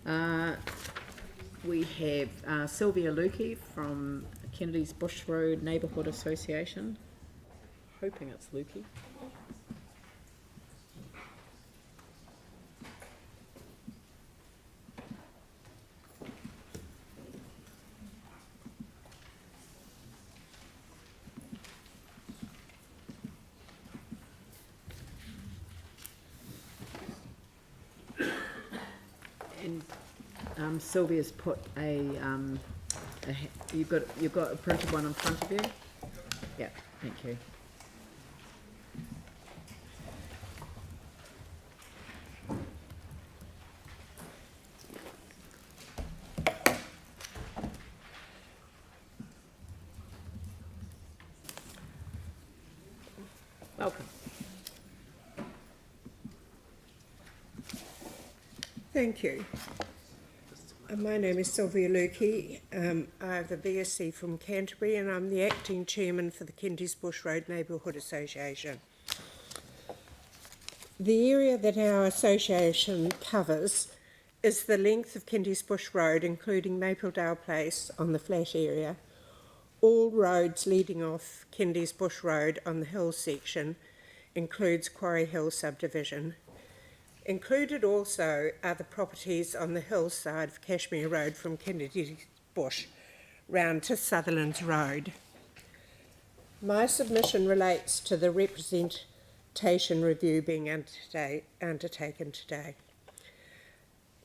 We have Sylvia Lukey from Kennedy's Bush Road Neighbourhood Association. Hoping it's Lukey. And Sylvia's put you've got a printed one in front of you. Yeah, thank you. Welcome. Thank you. My name is Sylvia Lukey. I have the BSc from Canterbury and I'm the acting chairman for the Kennedy's Bush Road Neighbourhood Association. The area that our association covers is the length of Kennedy's Bush Road, including Mapledale Place on the flat area, all roads leading off Kennedy's Bush Road on the hill section, includes Quarry Hill subdivision. Included also are the properties on the hillside of Cashmere Road from Kennedy's Bush round to Sutherland's Road. My submission relates to the representation review being undertaken today.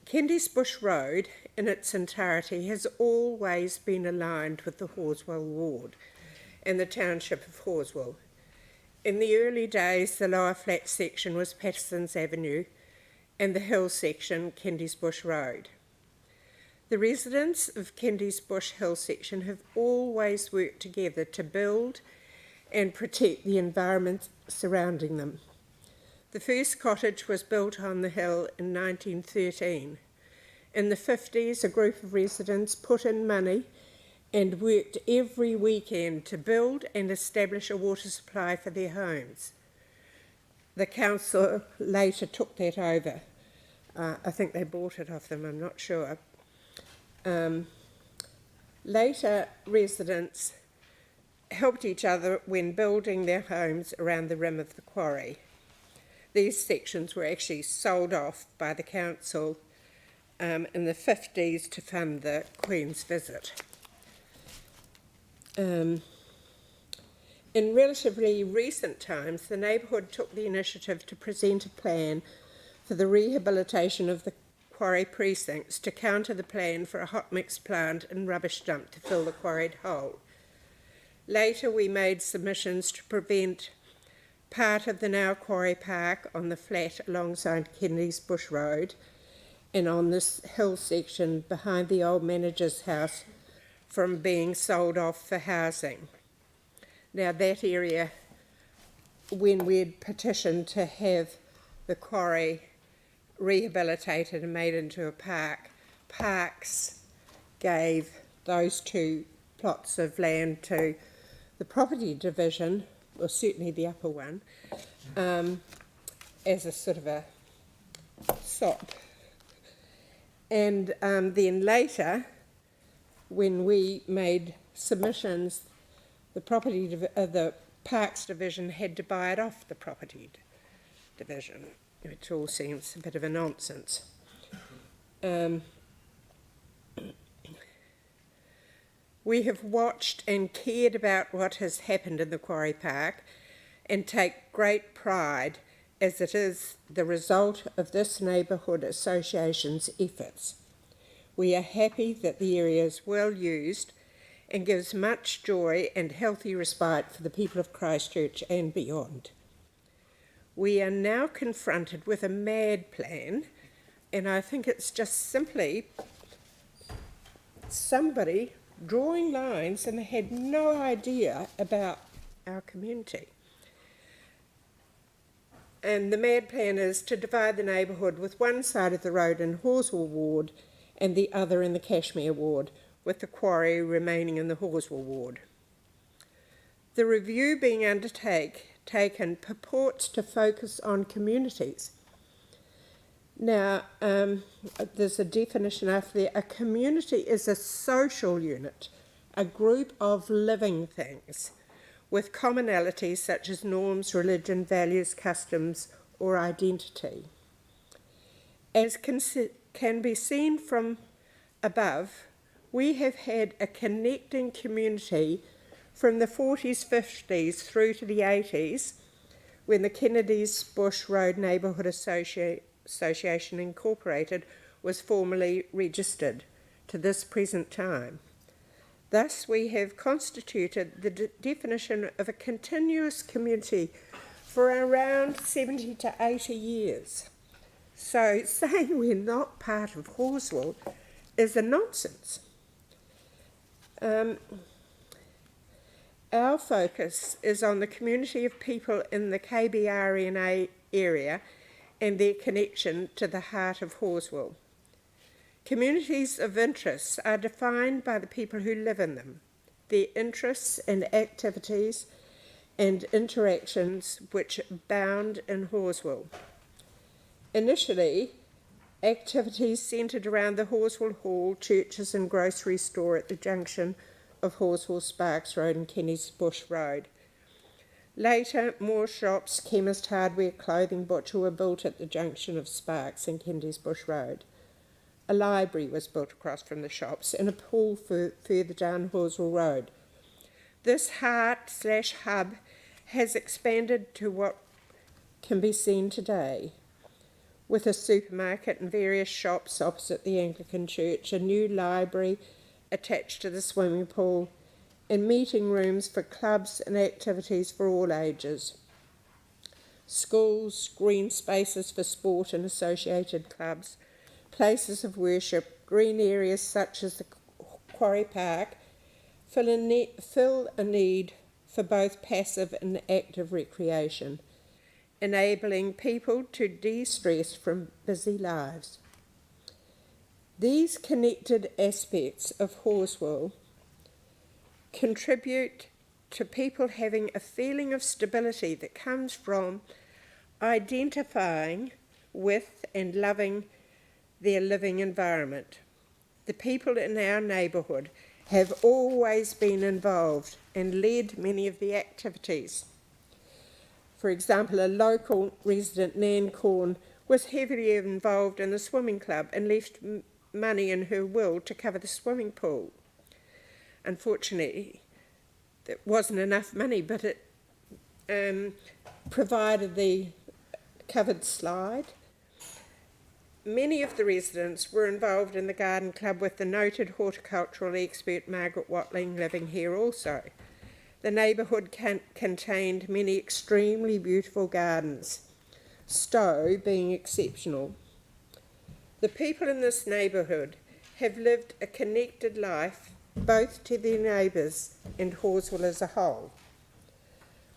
Kennedy's Bush Road in its entirety has always been aligned with the Horswell ward and the township of Horswell. In the early days, the lower flat section was Patterson's Avenue, and the hill section, Kennedy's Bush Road. The residents of Kennedy's Bush Hill section have always worked together to build and protect the environment surrounding them. The first cottage was built on the hill in 1913. In the 50s, a group of residents put in money and worked every weekend to build and establish a water supply for their homes. The council later took that over. I think they bought it off them, I'm not sure. Later, residents helped each other when building their homes around the rim of the quarry. These sections were actually sold off by the council in the 50s to fund the Queen's visit. In relatively recent times, the neighbourhood took the initiative to present a plan for the rehabilitation of the quarry precincts to counter the plan for a hot mix plant and rubbish dump to fill the quarried hole. Later, we made submissions to prevent part of the now quarry park on the flat alongside Kennedy's Bush Road and on this hill section behind the old manager's house from being sold off for housing. Now that area, when we'd petitioned to have the quarry rehabilitated and made into a park, Parks gave those two plots of land to the property division, or certainly the upper one, as a sort of a sop. And then later, when we made submissions, the Parks division had to buy it off the property division, which all seems a bit of a nonsense. We have watched and cared about what has happened in the Quarry Park and take great pride as it is the result of this neighbourhood association's efforts. We are happy that the area is well used and gives much joy and healthy respite for the people of Christchurch and beyond. We are now confronted with a mad plan, and I think it's just simply somebody drawing lines and they had no idea about our community. And the mad plan is to divide the neighbourhood with one side of the road in Horswell ward and the other in the Cashmere ward, with the quarry remaining in the Horswell ward. The review being undertaken purports to focus on communities. Now, there's a definition after there. A community is a social unit, a group of living things with commonalities such as norms, religion, values, customs, or identity. As can be seen from above, we have had a connecting community from the 40s, 50s through to the 80s, when the Kennedy's Bush Road Neighbourhood Association Incorporated was formally registered to this present time. Thus, we have constituted the definition of a continuous community for around 70 to 80 years. So saying we're not part of Horswell is a nonsense. Our focus is on the community of people in the KBRNA area and their connection to the heart of Horswell. Communities of interests are defined by the people who live in them, their interests and activities and interactions which bound in Horswell. Initially, activities centred around the Horswell Hall, churches and grocery store at the junction of Horswell Sparks Road and Kenny's Bush Road. Later, more shops, chemist, hardware, clothing, butcher were built at the junction of Sparks and Kennedy's Bush Road. A library was built across from the shops and a pool further down Horswell Road. This heart/hub has expanded to what can be seen today, with a supermarket and various shops opposite the Anglican Church, a new library attached to the swimming pool, and meeting rooms for clubs and activities for all ages. Schools, green spaces for sport and associated clubs, places of worship, green areas such as the Quarry Park fill a need for both passive and active recreation, enabling people to de-stress from busy lives. These connected aspects of Horswell contribute to people having a feeling of stability that comes from identifying with and loving their living environment. The people in our neighbourhood have always been involved and led many of the activities. For example, a local resident, Nan Corn, was heavily involved in the swimming club and left money in her will to cover the swimming pool. Unfortunately, it wasn't enough money, but it provided the covered slide. Many of the residents were involved in the garden club, with the noted horticultural expert Margaret Watling living here also. The neighbourhood contained many extremely beautiful gardens, Stowe being exceptional. The people in this neighbourhood have lived a connected life both to their neighbours and Horswell as a whole.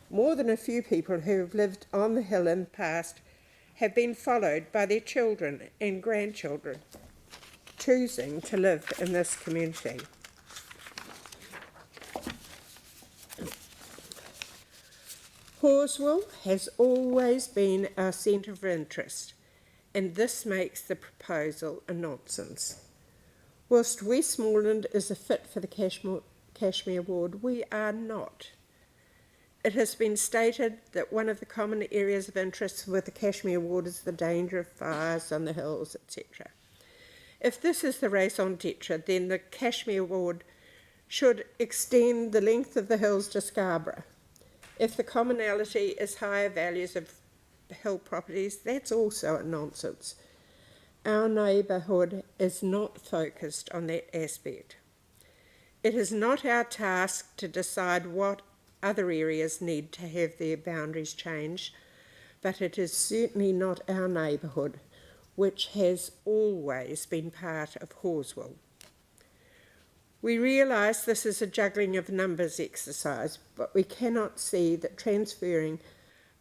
More than a few people who have lived on the hill in the past have been followed by their children and grandchildren, choosing to live in this community. Horswell has always been our centre of interest, and this makes the proposal a nonsense. Whilst Westmoreland is a fit for the Cashmere Award, we are not. It has been stated that one of the common areas of interest with the Cashmere Award is the danger of fires on the hills, etc. If this is the raison d'etre, then the Cashmere Award should extend the length of the hills to Scarborough. If the commonality is higher values of hill properties, that's also a nonsense. Our neighbourhood is not focused on that aspect. It is not our task to decide what other areas need to have their boundaries changed, but it is certainly not our neighbourhood, which has always been part of Horswell. We realise this is a juggling of numbers exercise, but we cannot see that transferring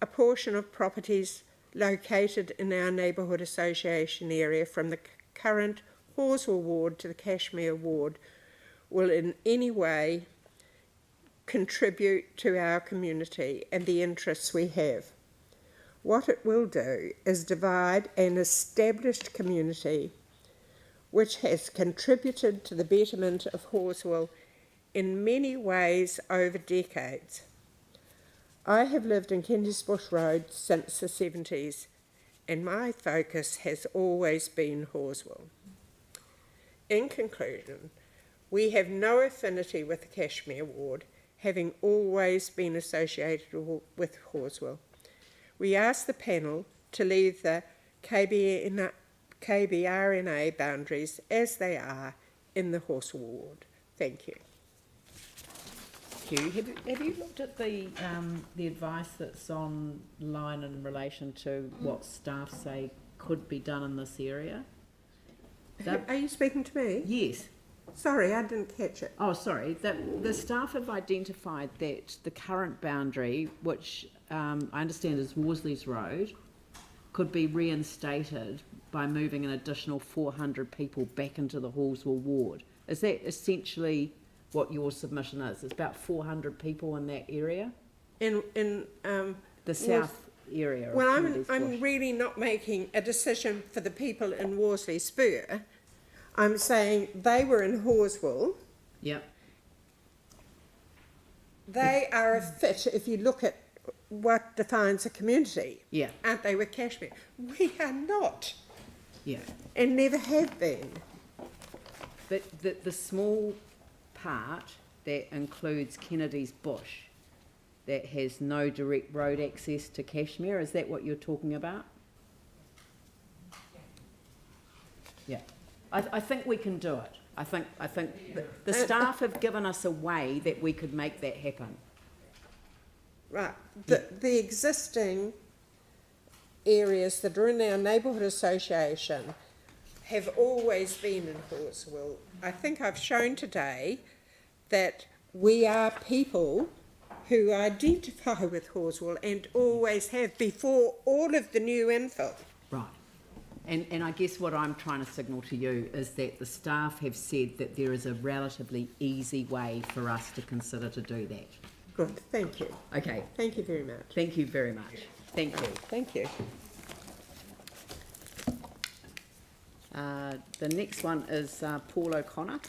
a portion of properties located in our neighbourhood association area from the current Horswell ward to the Cashmere ward will in any way contribute to our community and the interests we have. What it will do is divide an established community which has contributed to the betterment of Horswell in many ways over decades. I have lived in Kendy's Bush Road since the 70s, and my focus has always been Horswell. In conclusion, we have no affinity with the Cashmere Ward, having always been associated with Horswell. We ask the panel to leave the KBRNA boundaries as they are in the Horswell Ward. Thank you. Thank you. Have you looked at the advice that's online in relation to what staff say could be done in this area? Are you speaking to me? Yes. Sorry, I didn't catch it. Oh, sorry. The staff have identified that the current boundary, which I understand is Worsley's Road, could be reinstated by moving an additional 400 people back into the Horswell ward. Is that essentially what your submission is? It's about 400 people in that area? In The south area of well, Kennedy's I'm Bush. really not making a decision for the people in Worsley Spur. I'm saying they were in Horswell. Yep. They are a fit if you look at what defines a community. Yeah. Aren't they with Cashmere? We are not. Yeah. And never have been. But the small part that includes Kennedy's Bush that has no direct road access to Cashmere, is that what you're talking about? Yeah. I think we can do it. I think the staff have given us a way that we could make that happen. Right. The existing areas that are in our neighbourhood association have always been in Horswell. I think I've shown today that we are people who identify with Horswell and always have before all of the new infill. Right. And I guess what I'm trying to signal to you is that the staff have said that there is a relatively easy way for us to consider to do that. Good, thank you. Okay. Thank you very much. Thank you very much. Thank you. Thank you. The next one is Paul O'Connor.